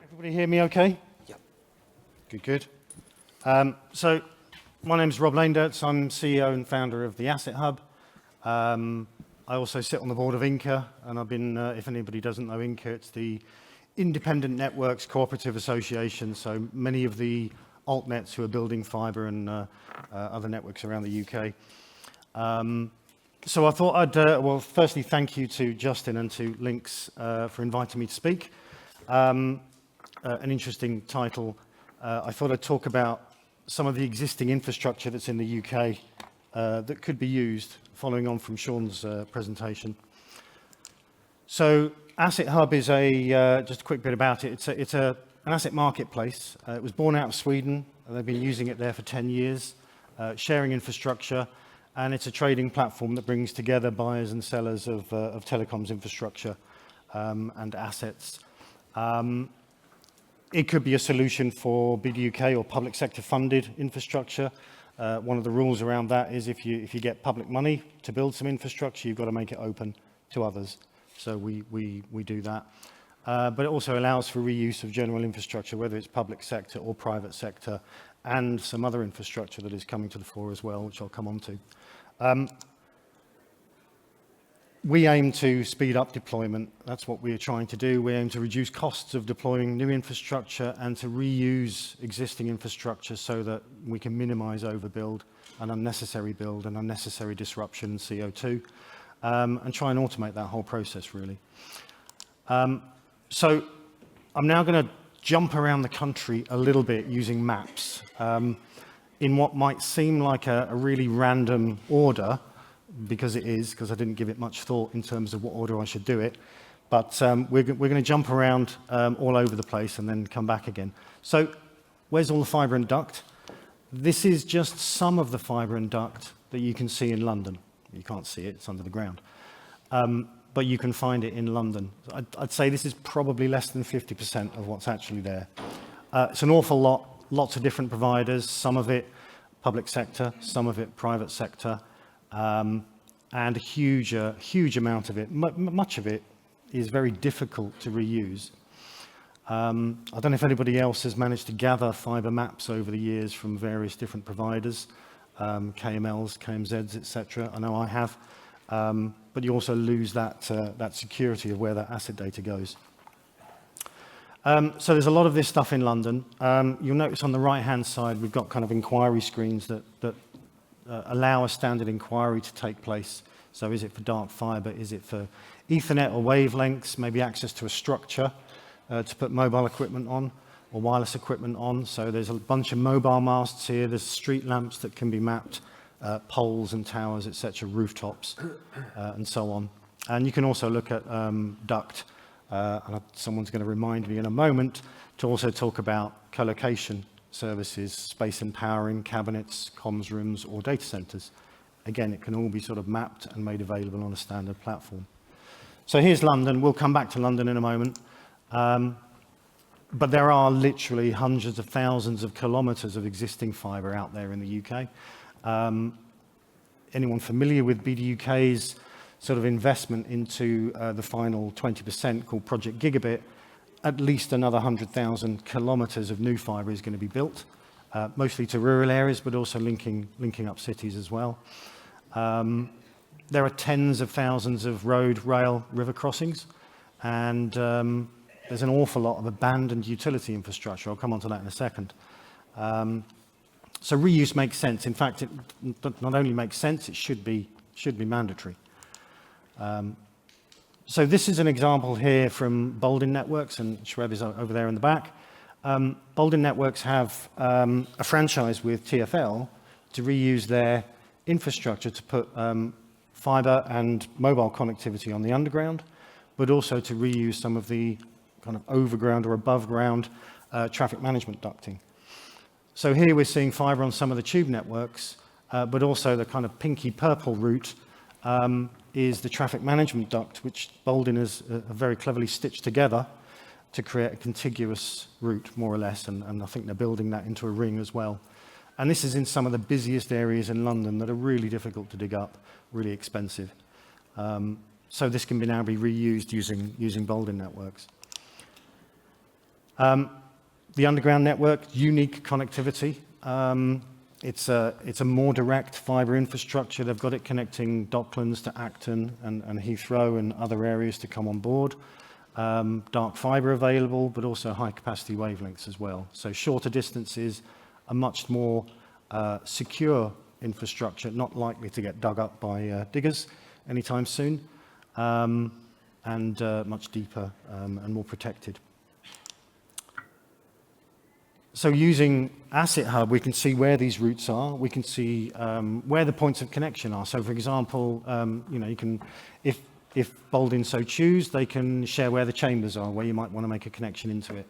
Everybody hear me okay? Yep. Good, good. So my name's Rob Leenderts. I'm CEO and founder of the Asset Hub. I also sit on the board of Inca, and I've been, if anybody doesn't know Inca, it's the Independent Networks Cooperative Association. So many of the altnets who are building fibre and other networks around the UK. So I thought I'd, well, firstly, thank you to Justin and to LINX for inviting me to speak. An interesting title. I thought I'd talk about some of the existing infrastructure that's in the UK that could be used, following on from Sean's presentation. So Asset Hub is just a quick bit about it. It's an asset marketplace. It was born out of Sweden. They've been using it there for 10 years, sharing infrastructure, and it's a trading platform that brings together buyers and sellers of telecoms infrastructure and assets. It could be a solution for BDUK or public sector funded infrastructure. One of the rules around that is if you get public money to build some infrastructure, you've got to make it open to others. So we do that. But it also allows for reuse of general infrastructure, whether it's public sector or private sector, and some other infrastructure that is coming to the fore as well, which I'll come on to. We aim to speed up deployment. That's what we are trying to do. We aim to reduce costs of deploying new infrastructure and to reuse existing infrastructure so that we can minimize overbuild and unnecessary build and unnecessary disruption and CO2, and try and automate that whole process, really. So I'm now going to jump around the country a little bit using maps in what might seem like a really random order, because I didn't give it much thought in terms of what order I should do it. But we're going to jump around all over the place and then come back again. So where's all the fibre and duct? This is just some of the fibre and duct that you can see in London. You can't see it, it's under the ground. But you can find it in London. I'd say this is probably less than 50% of what's actually there. It's an awful lot, lots of different providers, some of it public sector, some of it private sector. And a huge amount of it, much of it, is very difficult to reuse. I don't know if anybody else has managed to gather fibre maps over the years from various different providers, KMLs, KMZs, etc. I know I have, but you also lose that security of where that asset data goes. So there's a lot of this stuff in London. You'll notice on the right-hand side we've got kind of inquiry screens that allow a standard inquiry to take place. So is it for dark fibre? Is it for Ethernet or wavelengths? Maybe access to a structure to put mobile equipment on or wireless equipment on. So there's a bunch of mobile masts here. There's street lamps that can be mapped, poles and towers, etc., rooftops, and so on. And you can also look at duct. And someone's going to remind me in a moment to also talk about co-location services, space and powering, cabinets, comms rooms, or data centers. Again, it can all be sort of mapped and made available on a standard platform. So here's London. We'll come back to London in a moment. But there are literally hundreds of thousands of kilometers of existing fibre out there in the UK. Anyone familiar with BDUK's sort of investment into the final 20% called Project Gigabit? At least another 100,000 kilometers of new fibre is going to be built, mostly to rural areas, but also linking up cities as well. There are tens of thousands of road, rail, river crossings, and there's an awful lot of abandoned utility infrastructure. I'll come on to that in a second. So reuse makes sense. In fact, it not only makes sense, it should be mandatory. So this is an example here from Boldin Networks, and Shweb is over there in the back. Boldin Networks have a franchise with TfL to reuse their infrastructure to put fibre and mobile connectivity on the underground, but also to reuse some of the kind of overground or above ground traffic management ducting. So here we're seeing fibre on some of the tube networks, but also the kind of pinky purple route is the traffic management duct, which Boldin has very cleverly stitched together to create a contiguous route, more or less, and I think they're building that into a ring as well. And this is in some of the busiest areas in London that are really difficult to dig up, really expensive. So this can now be reused using Boldin networks. The underground network, unique connectivity. It's a more direct fibre infrastructure. They've got it connecting Docklands to Acton and Heathrow and other areas to come on board. Dark fibre available, but also high capacity wavelengths as well. So shorter distances, a much more secure infrastructure, not likely to get dug up by diggers anytime soon, and much deeper and more protected. So using Asset Hub, we can see where these routes are. We can see where the points of connection are. So, for example, you can, if Boldin so choose, they can share where the chambers are, where you might want to make a connection into it.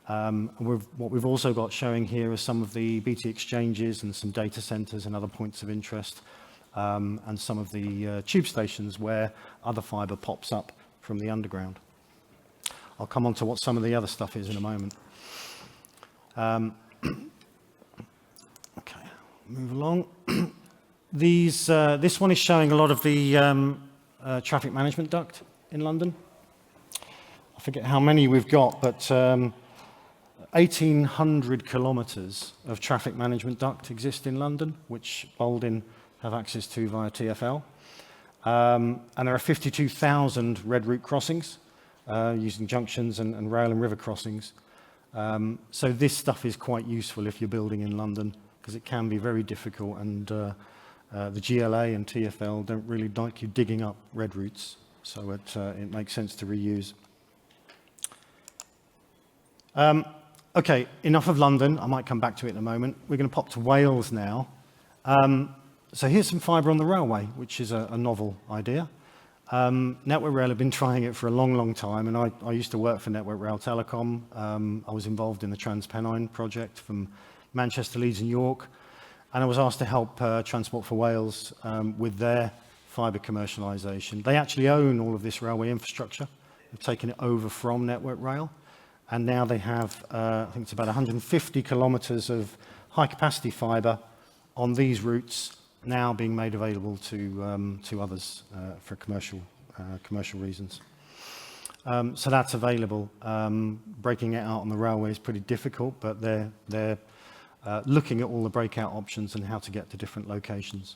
What we've also got showing here are some of the BT exchanges and some data centers and other points of interest, and some of the tube stations where other fibre pops up from the underground. I'll come on to what some of the other stuff is in a moment. Okay, move along. This one is showing a lot of the traffic management duct in London. I forget how many we've got, but 1,800 kilometres of traffic management duct exist in London, which Boldin have access to via TfL. And there are 52,000 red route crossings using junctions and rail and river crossings. So this stuff is quite useful if you're building in London, because it can be very difficult, and the GLA and TfL don't really like you digging up red routes, so it makes sense to reuse. Okay, enough of London. I might come back to it in a moment. We're going to pop to Wales now. So here's some fibre on the railway, which is a novel idea. Network Rail have been trying it for a long, long time, and I used to work for Network Rail Telecom. I was involved in the Transpennine project from Manchester, Leeds and York, and I was asked to help Transport for Wales with their fibre commercialisation. They actually own all of this railway infrastructure. They've taken it over from Network Rail, and now they have, I think it's about 150 kilometres of high-capacity fibre on these routes, now being made available to others for commercial reasons. So that's available. Breaking it out on the railway is pretty difficult, but they're looking at all the breakout options and how to get to different locations.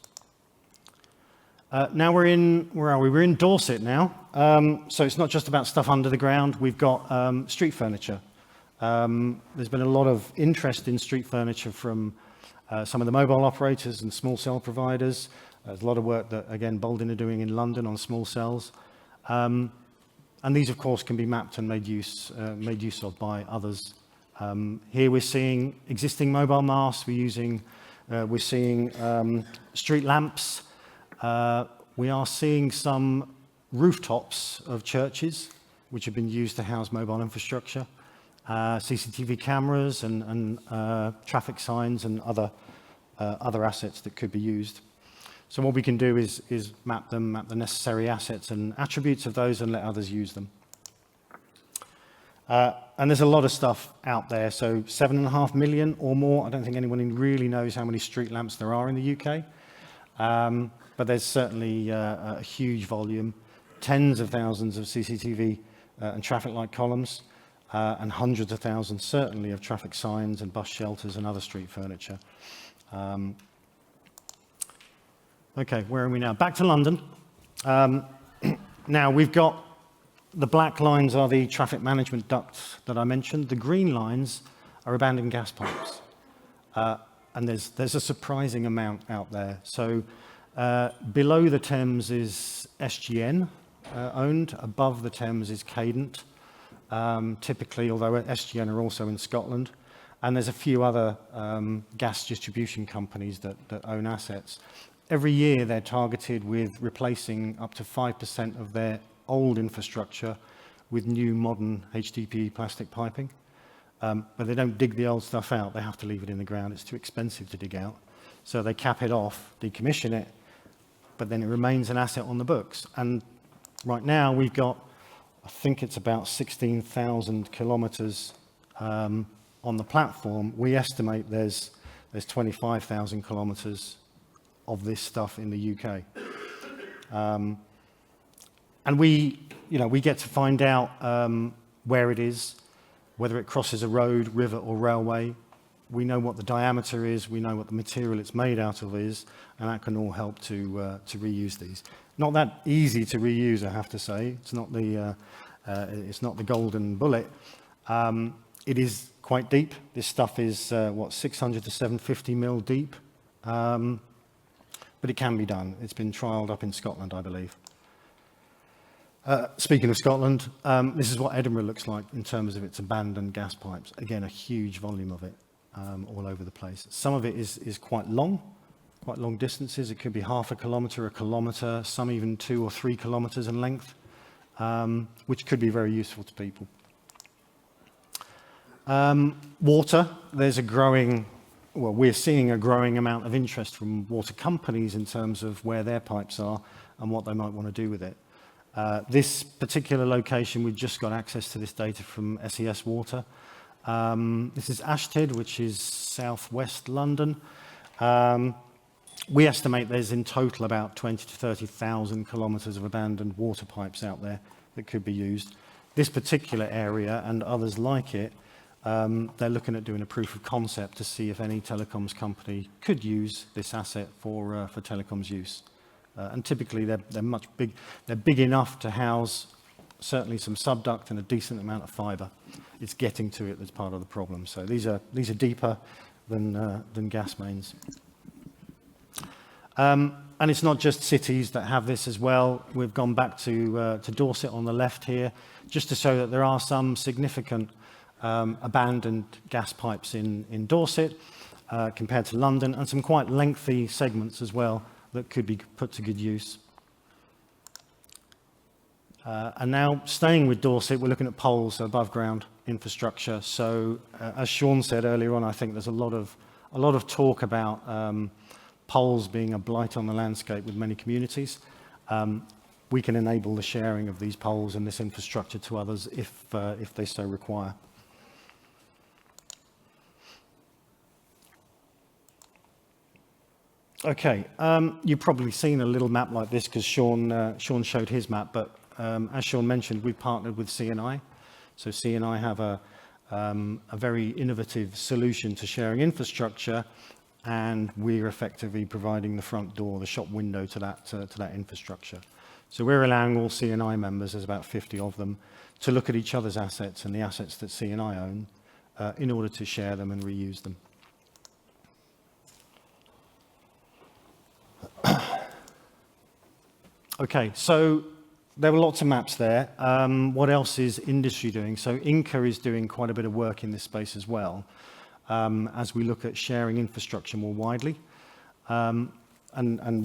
Now where are we? We're in Dorset now. So it's not just about stuff under the ground. We've got street furniture. There's been a lot of interest in street furniture from some of the mobile operators and small cell providers. There's a lot of work that, again, Boldin are doing in London on small cells. And these, of course, can be mapped and made use of by others. Here we're seeing existing mobile masts. We're seeing street lamps. We are seeing some rooftops of churches, which have been used to house mobile infrastructure. CCTV cameras and traffic signs and other assets that could be used. So what we can do is map the necessary assets and attributes of those and let others use them. And there's a lot of stuff out there. So 7.5 million or more. I don't think anyone really knows how many street lamps there are in the UK. But there's certainly a huge volume, tens of thousands of CCTV and traffic light columns. And hundreds of thousands, certainly, of traffic signs and bus shelters and other street furniture. Okay, where are we now? Back to London. Now, we've got the black lines are the traffic management ducts that I mentioned. The green lines are abandoned gas pipes. And there's a surprising amount out there. So below the Thames is SGN owned. Above the Thames is Cadent. Typically, although SGN are also in Scotland, and there's a few other gas distribution companies that own assets. Every year they're targeted with replacing up to 5% of their old infrastructure with new modern HDPE plastic piping. But they don't dig the old stuff out, they have to leave it in the ground. It's too expensive to dig out. So they cap it off, decommission it, but then it remains an asset on the books. And right now we've got, I think it's about 16,000 kilometres on the platform. We estimate there's 25,000 kilometres of this stuff in the UK. And we get to find out where it is. whether it crosses a road, river or railway. We know what the diameter is, we know what the material it's made out of is, and that can all help to reuse these. Not that easy to reuse, I have to say. It's not the golden bullet. It is quite deep. This stuff is 600 to 750 mil deep, but it can be done. It's been trialled up in Scotland, I believe. Speaking of Scotland, this is what Edinburgh looks like in terms of its abandoned gas pipes. Again, a huge volume of it all over the place. Some of it is quite long distances. It could be half a kilometre, some even 2 or 3 kilometres in length, which could be very useful to people. Water, we're seeing a growing amount of interest from water companies in terms of where their pipes are and what they might want to do with it. This particular location, we've just got access to this data from SES Water. This is Ashted, which is southwest London. We estimate there's in total about 20 to 30,000 kilometres of abandoned water pipes out there that could be used. This particular area and others like it, they're looking at doing a proof of concept to see if any telecoms company could use this asset for telecoms use. And typically they're big enough to house certainly some subduct and a decent amount of fibre. It's getting to it that's part of the problem. So these are deeper than gas mains. And it's not just cities that have this as well. We've gone back to Dorset on the left here, just to show that there are some significant abandoned gas pipes in Dorset compared to London, and some quite lengthy segments as well that could be put to good use. And now, staying with Dorset, we're looking at poles, so above ground infrastructure. So as Sean said earlier on, I think there's a lot of talk about poles being a blight on the landscape with many communities. We can enable the sharing of these poles and this infrastructure to others if they so require. Okay, you've probably seen a little map like this because Sean showed his map, but as Sean mentioned, we partnered with CNI. So CNI have a very innovative solution to sharing infrastructure, and we're effectively providing the front door, the shop window to that infrastructure. So we're allowing all CNI members, there's about 50 of them, to look at each other's assets and the assets that CNI own in order to share them and reuse them. Okay, so there were lots of maps there. What else is industry doing? So Inca is doing quite a bit of work in this space as well, as we look at sharing infrastructure more widely. And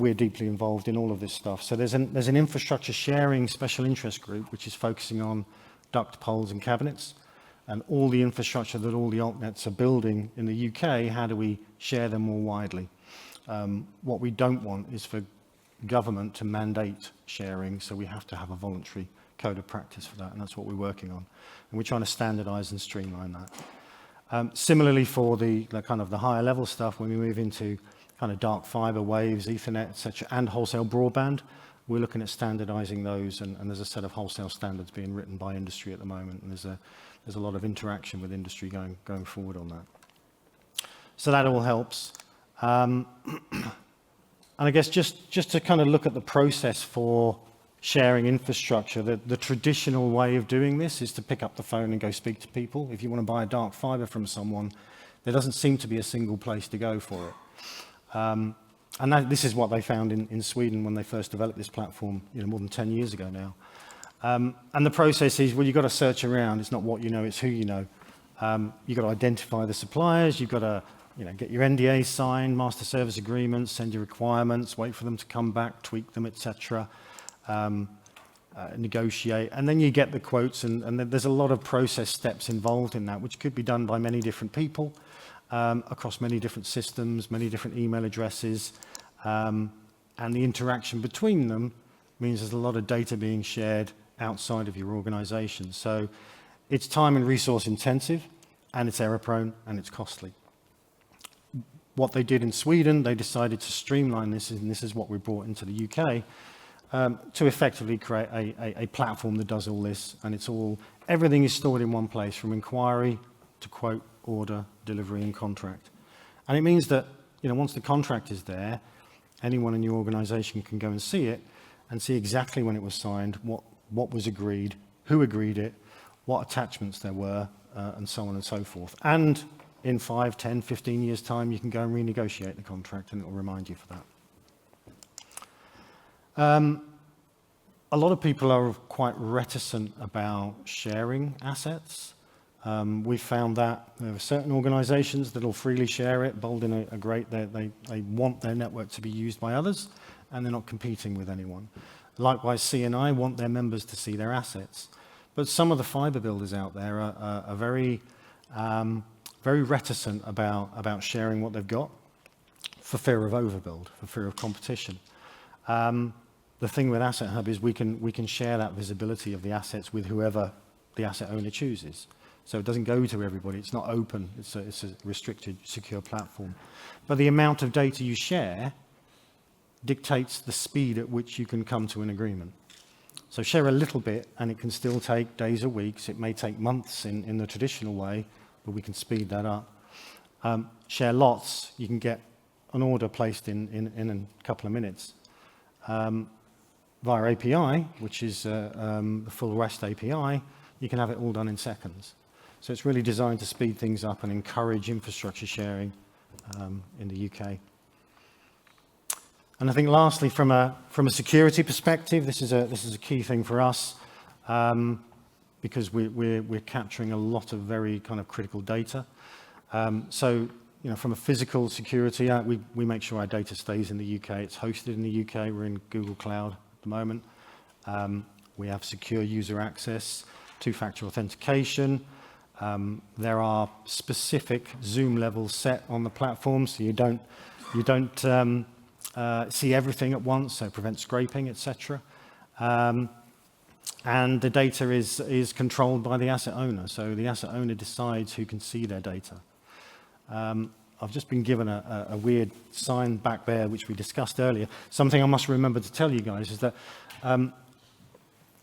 we're deeply involved in all of this stuff. So there's an infrastructure sharing special interest group, which is focusing on duct, poles and cabinets, and all the infrastructure that all the altnets are building in the UK, how do we share them more widely? What we don't want is for government to mandate sharing, so we have to have a voluntary code of practice for that, and that's what we're working on. And we're trying to standardize and streamline that. Similarly for the kind of the higher level stuff, when we move into kind of dark fiber, waves, Ethernet, etc., and wholesale broadband, we're looking at standardizing those, and there's a set of wholesale standards being written by industry at the moment, and there's a lot of interaction with industry going forward on that. So that all helps. And I guess just to kind of look at the process for sharing infrastructure, the traditional way of doing this is to pick up the phone and go speak to people. If you want to buy a dark fiber from someone, there doesn't seem to be a single place to go for it. And this is what they found in Sweden when they first developed this platform, more than 10 years ago now. And the process is, well, you've got to search around. It's not what you know, it's who you know. You've got to identify the suppliers. You've got to get your NDAs signed, master service agreements, send your requirements, wait for them to come back, tweak them, etc. Negotiate, and then you get the quotes, and there's a lot of process steps involved in that, which could be done by many different people across many different systems, many different email addresses, and the interaction between them means there's a lot of data being shared outside of your organization. So it's time and resource intensive, and it's error prone, and it's costly. What they did in Sweden, they decided to streamline this, and this is what we brought into the UK. to effectively create a platform that does all this, and everything is stored in one place, from inquiry to quote, order, delivery, and contract. And it means that, once the contract is there, anyone in your organization can go and see it and see exactly when it was signed, what was agreed, who agreed it, what attachments there were, and so on and so forth. And in 5, 10, 15 years' time, you can go and renegotiate the contract, and it will remind you for that. A lot of people are quite reticent about sharing assets. We found that there are certain organizations that will freely share it. Bolden are great. They want their network to be used by others, and they're not competing with anyone. Likewise, C&I want their members to see their assets. But some of the fiber builders out there are very reticent about sharing what they've got for fear of overbuild, for fear of competition. The thing with Asset Hub is we can share that visibility of the assets with whoever the asset owner chooses. So it doesn't go to everybody. It's not open. It's a restricted, secure platform. But the amount of data you share dictates the speed at which you can come to an agreement. So share a little bit, and it can still take days or weeks. It may take months in the traditional way, but we can speed that up. Share lots. You can get an order placed in a couple of minutes. Via API, which is the full REST API, you can have it all done in seconds. So it's really designed to speed things up and encourage infrastructure sharing in the UK. And I think lastly, from a security perspective, this is a key thing for us because we're capturing a lot of very kind of critical data. So from a physical security, we make sure our data stays in the UK. It's hosted in the UK. We're in Google Cloud at the moment. We have secure user access, two-factor authentication. There are specific Zoom levels set on the platform, so you don't see everything at once, so prevent scraping, etc. And the data is controlled by the asset owner, so the asset owner decides who can see their data. I've just been given a weird sign back there, which we discussed earlier. Something I must remember to tell you guys is that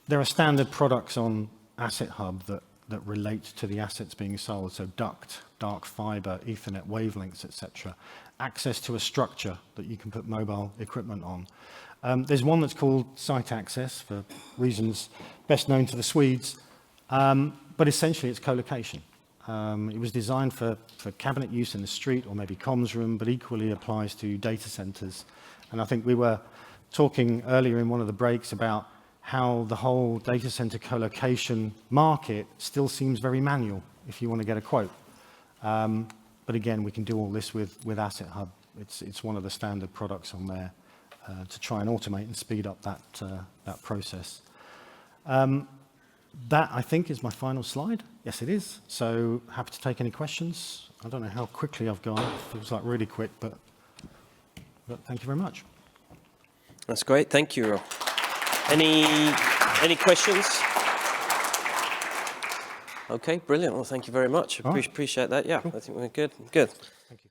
there are standard products on Asset Hub that relate to the assets being sold, so duct, dark fiber, Ethernet, wavelengths, etc. Access to a structure that you can put mobile equipment on. There's one that's called site access for reasons best known to the Swedes, but essentially it's co-location. It was designed for cabinet use in the street or maybe comms room, but equally applies to data centers. And I think we were talking earlier in one of the breaks about how the whole data center co-location market still seems very manual if you want to get a quote. But again, we can do all this with Asset Hub. It's one of the standard products on there to try and automate and speed up that process. That, I think, is my final slide. Yes, it is. So happy to take any questions. I don't know how quickly I've gone. It feels like really quick, but thank you very much. That's great. Thank you, Rob. Any questions? Okay, brilliant. Well, thank you very much. Appreciate that. Yeah, cool. I think we're good. Good. Thank you.